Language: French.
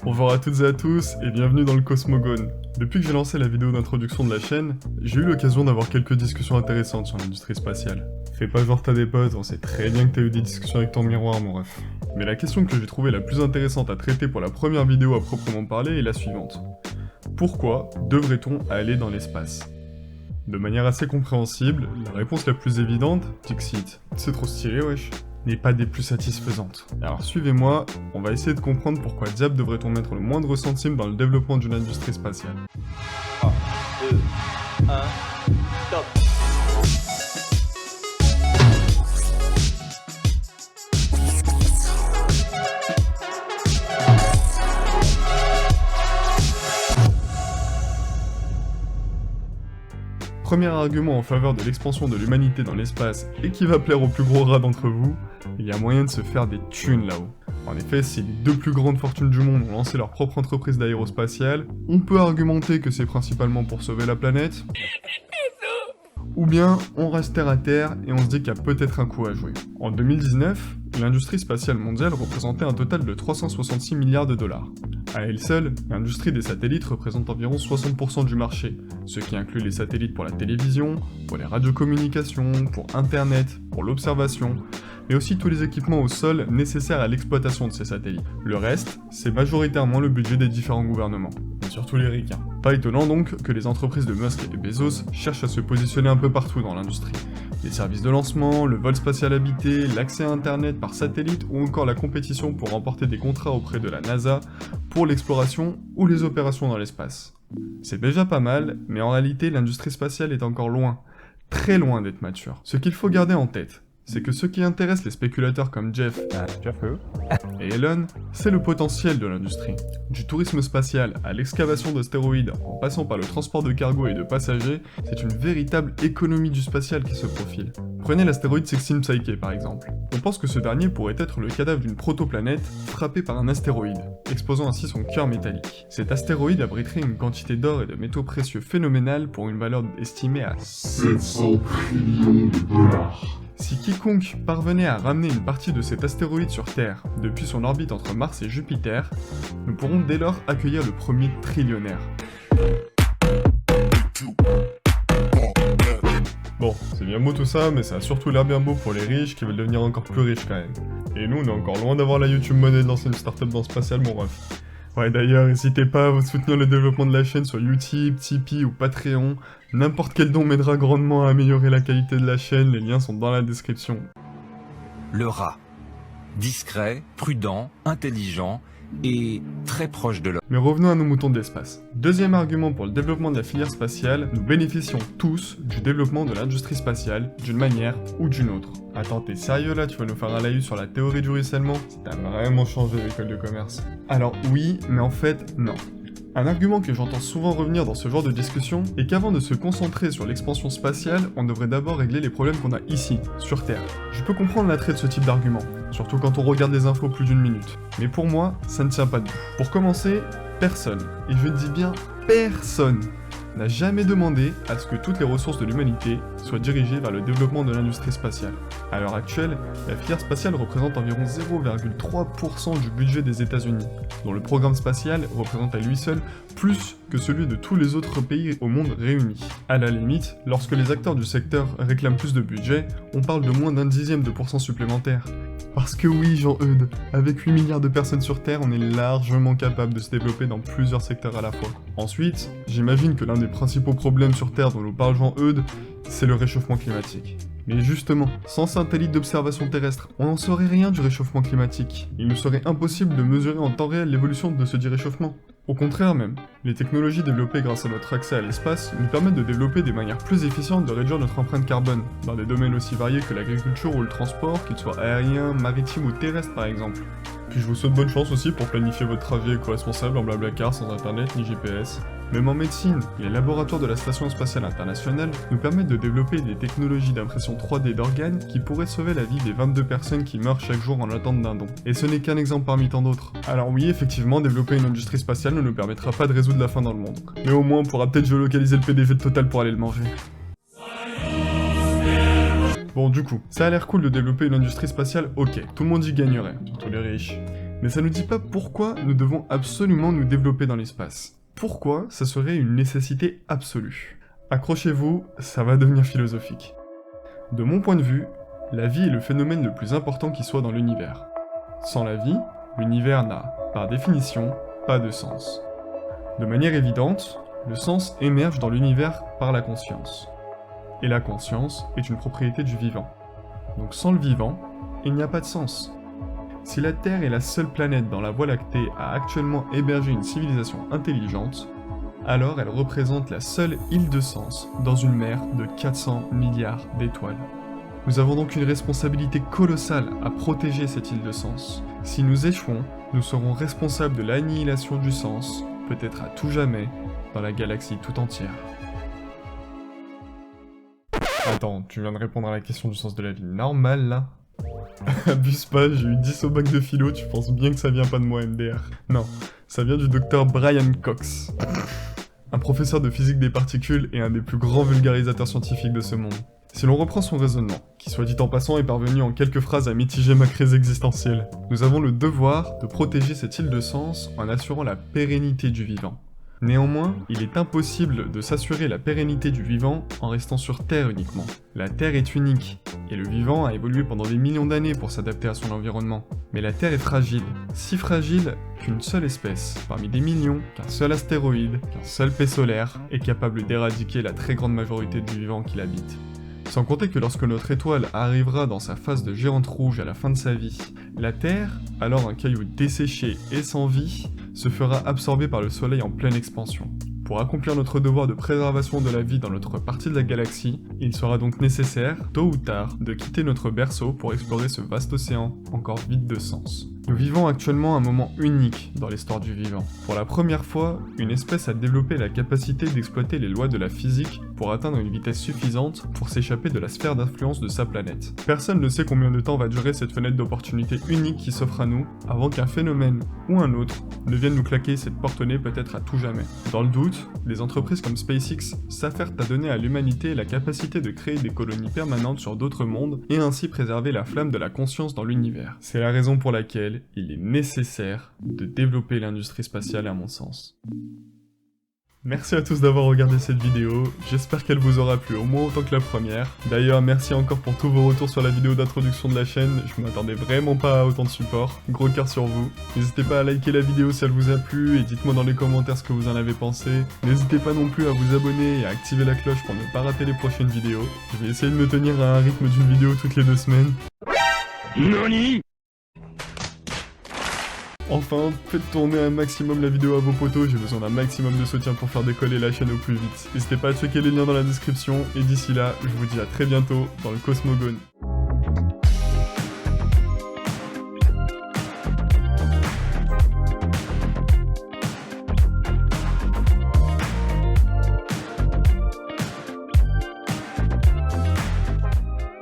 Bonjour à toutes et à tous et bienvenue dans le Cosmogone. Depuis que j'ai lancé la vidéo d'introduction de la chaîne, j'ai eu l'occasion d'avoir quelques discussions intéressantes sur l'industrie spatiale. Fais pas genre t'as des potes, on sait très bien que t'as eu des discussions avec ton miroir mon ref. Mais la question que j'ai trouvée la plus intéressante à traiter pour la première vidéo à proprement parler est la suivante. Pourquoi devrait-on aller dans l'espace ? De manière assez compréhensible, la réponse la plus évidente, Dixit, c'est trop stylé wesh, n'est pas des plus satisfaisantes. Alors suivez-moi, on va essayer de comprendre pourquoi diable devrait-on mettre le moindre centime dans le développement d'une industrie spatiale. 3, 2, 1, top. Premier argument en faveur de l'expansion de l'humanité dans l'espace et qui va plaire aux plus gros rats d'entre vous, il y a moyen de se faire des thunes là-haut. En effet, si les deux plus grandes fortunes du monde ont lancé leur propre entreprise d'aérospatiale, on peut argumenter que c'est principalement pour sauver la planète, ou bien on reste terre à terre et on se dit qu'il y a peut-être un coup à jouer. En 2019, l'industrie spatiale mondiale représentait un total de 366 milliards de dollars. À elle seule, l'industrie des satellites représente environ 60% du marché, ce qui inclut les satellites pour la télévision, pour les radiocommunications, pour Internet, pour l'observation, mais aussi tous les équipements au sol nécessaires à l'exploitation de ces satellites. Le reste, c'est majoritairement le budget des différents gouvernements, et surtout les ricains. Pas étonnant donc que les entreprises de Musk et de Bezos cherchent à se positionner un peu partout dans l'industrie. Les services de lancement, le vol spatial habité, l'accès à Internet par satellite ou encore la compétition pour remporter des contrats auprès de la NASA pour l'exploration ou les opérations dans l'espace. C'est déjà pas mal, mais en réalité l'industrie spatiale est encore loin, très loin d'être mature. Ce qu'il faut garder en tête, c'est que ce qui intéresse les spéculateurs comme Jeff et Elon, c'est le potentiel de l'industrie. Du tourisme spatial à l'excavation d'astéroïdes, en passant par le transport de cargo et de passagers, c'est une véritable économie du spatial qui se profile. Prenez l'astéroïde Sextine Psyche par exemple. On pense que ce dernier pourrait être le cadavre d'une protoplanète frappée par un astéroïde, exposant ainsi son cœur métallique. Cet astéroïde abriterait une quantité d'or et de métaux précieux phénoménale pour une valeur estimée à 700 trillions de dollars. Si quiconque parvenait à ramener une partie de cet astéroïde sur Terre depuis son orbite entre Mars et Jupiter, nous pourrons dès lors accueillir le premier trillionnaire. Bon, c'est bien beau tout ça, mais ça a surtout l'air bien beau pour les riches qui veulent devenir encore plus riches quand même. Et nous, on est encore loin d'avoir la YouTube money de lancer une startup dans le spatial, mon ref. Ouais, d'ailleurs, n'hésitez pas à vous soutenir le développement de la chaîne sur Utip, Tipeee ou Patreon. N'importe quel don m'aidera grandement à améliorer la qualité de la chaîne, les liens sont dans la description. Le rat. Discret, prudent, intelligent et très proche de l'homme. Mais revenons à nos moutons de l'espace. Deuxième argument pour le développement de la filière spatiale, nous bénéficions tous du développement de l'industrie spatiale, d'une manière ou d'une autre. Attends, t'es sérieux là? Tu vas nous faire un laïus sur la théorie du ruissellement? Ça t'a vraiment changé l'école de commerce. Alors oui, mais en fait, non. Un argument que j'entends souvent revenir dans ce genre de discussion est qu'avant de se concentrer sur l'expansion spatiale, on devrait d'abord régler les problèmes qu'on a ici, sur Terre. Je peux comprendre l'attrait de ce type d'argument, surtout quand on regarde les infos plus d'une minute. Mais pour moi, ça ne tient pas debout. Pour commencer, personne, et je dis bien personne, n'a jamais demandé à ce que toutes les ressources de l'humanité soient dirigées vers le développement de l'industrie spatiale. À l'heure actuelle, la filière spatiale représente environ 0,3% du budget des États-Unis, dont le programme spatial représente à lui seul plus que celui de tous les autres pays au monde réunis. À la limite, lorsque les acteurs du secteur réclament plus de budget, on parle de moins d'un dixième de pourcent supplémentaire. Parce que oui, Jean-Eudes, avec 8 milliards de personnes sur Terre, on est largement capable de se développer dans plusieurs secteurs à la fois. Ensuite, j'imagine que l'un des principaux problèmes sur Terre dont nous parle Jean-Eudes, c'est le réchauffement climatique. Mais justement, sans satellite d'observation terrestre, on n'en saurait rien du réchauffement climatique. Il nous serait impossible de mesurer en temps réel l'évolution de ce dit réchauffement. Au contraire même, les technologies développées grâce à notre accès à l'espace nous permettent de développer des manières plus efficientes de réduire notre empreinte carbone, dans des domaines aussi variés que l'agriculture ou le transport, qu'ils soient aériens, maritimes ou terrestres par exemple. Puis je vous souhaite bonne chance aussi pour planifier votre trajet éco-responsable en Blablacar sans internet ni GPS. Même en médecine, les laboratoires de la Station Spatiale Internationale nous permettent de développer des technologies d'impression 3D d'organes qui pourraient sauver la vie des 22 personnes qui meurent chaque jour en attente d'un don. Et ce n'est qu'un exemple parmi tant d'autres. Alors oui, effectivement, développer une industrie spatiale ne nous permettra pas de résoudre la faim dans le monde. Mais au moins, on pourra peut-être géolocaliser le PDG de Total pour aller le manger. Bon, du coup, ça a l'air cool de développer une industrie spatiale, ok, tout le monde y gagnerait, surtout les riches. Mais ça nous dit pas pourquoi nous devons absolument nous développer dans l'espace. Pourquoi ça serait une nécessité absolue? Accrochez-vous, ça va devenir philosophique. De mon point de vue, la vie est le phénomène le plus important qui soit dans l'univers. Sans la vie, l'univers n'a, par définition, pas de sens. De manière évidente, le sens émerge dans l'univers par la conscience. Et la conscience est une propriété du vivant. Donc sans le vivant, il n'y a pas de sens. Si la Terre est la seule planète dans la Voie lactée à actuellement héberger une civilisation intelligente, alors elle représente la seule île de sens dans une mer de 400 milliards d'étoiles. Nous avons donc une responsabilité colossale à protéger cette île de sens. Si nous échouons, nous serons responsables de l'annihilation du sens, peut-être à tout jamais, dans la galaxie tout entière. Attends, tu viens de répondre à la question du sens de la vie normale là? Abuse pas, j'ai eu 10 au bac de philo, tu penses bien que ça vient pas de moi MDR. Non, ça vient du docteur Brian Cox. Un professeur de physique des particules et un des plus grands vulgarisateurs scientifiques de ce monde. Si l'on reprend son raisonnement, qui soit dit en passant est parvenu en quelques phrases à mitiger ma crise existentielle, nous avons le devoir de protéger cette île de sens en assurant la pérennité du vivant. Néanmoins, il est impossible de s'assurer la pérennité du vivant en restant sur Terre uniquement. La Terre est unique, et le vivant a évolué pendant des millions d'années pour s'adapter à son environnement. Mais la Terre est fragile, si fragile qu'une seule espèce, parmi des millions, qu'un seul astéroïde, qu'un seul P solaire, est capable d'éradiquer la très grande majorité du vivant qui l'habite. Sans compter que lorsque notre étoile arrivera dans sa phase de géante rouge à la fin de sa vie, la Terre, alors un caillou desséché et sans vie, se fera absorber par le Soleil en pleine expansion. Pour accomplir notre devoir de préservation de la vie dans notre partie de la galaxie, il sera donc nécessaire, tôt ou tard, de quitter notre berceau pour explorer ce vaste océan encore vide de sens. Nous vivons actuellement un moment unique dans l'histoire du vivant. Pour la première fois, une espèce a développé la capacité d'exploiter les lois de la physique pour atteindre une vitesse suffisante pour s'échapper de la sphère d'influence de sa planète. Personne ne sait combien de temps va durer cette fenêtre d'opportunité unique qui s'offre à nous avant qu'un phénomène ou un autre ne vienne nous claquer cette porte au nez peut-être à tout jamais. Dans le doute, des entreprises comme SpaceX s'affairent à donner à l'humanité la capacité de créer des colonies permanentes sur d'autres mondes et ainsi préserver la flamme de la conscience dans l'univers. C'est la raison pour laquelle il est nécessaire de développer l'industrie spatiale à mon sens. Merci à tous d'avoir regardé cette vidéo, j'espère qu'elle vous aura plu au moins autant que la première. D'ailleurs, merci encore pour tous vos retours sur la vidéo d'introduction de la chaîne, je m'attendais vraiment pas à autant de support, gros cœur sur vous. N'hésitez pas à liker la vidéo si elle vous a plu et dites-moi dans les commentaires ce que vous en avez pensé. N'hésitez pas non plus à vous abonner et à activer la cloche pour ne pas rater les prochaines vidéos. Je vais essayer de me tenir à un rythme d'une vidéo toutes les 2 semaines. NANI ? Enfin, faites tourner un maximum la vidéo à vos potos, j'ai besoin d'un maximum de soutien pour faire décoller la chaîne au plus vite. N'hésitez pas à checker les liens dans la description, et d'ici là, je vous dis à très bientôt dans le Cosmogone.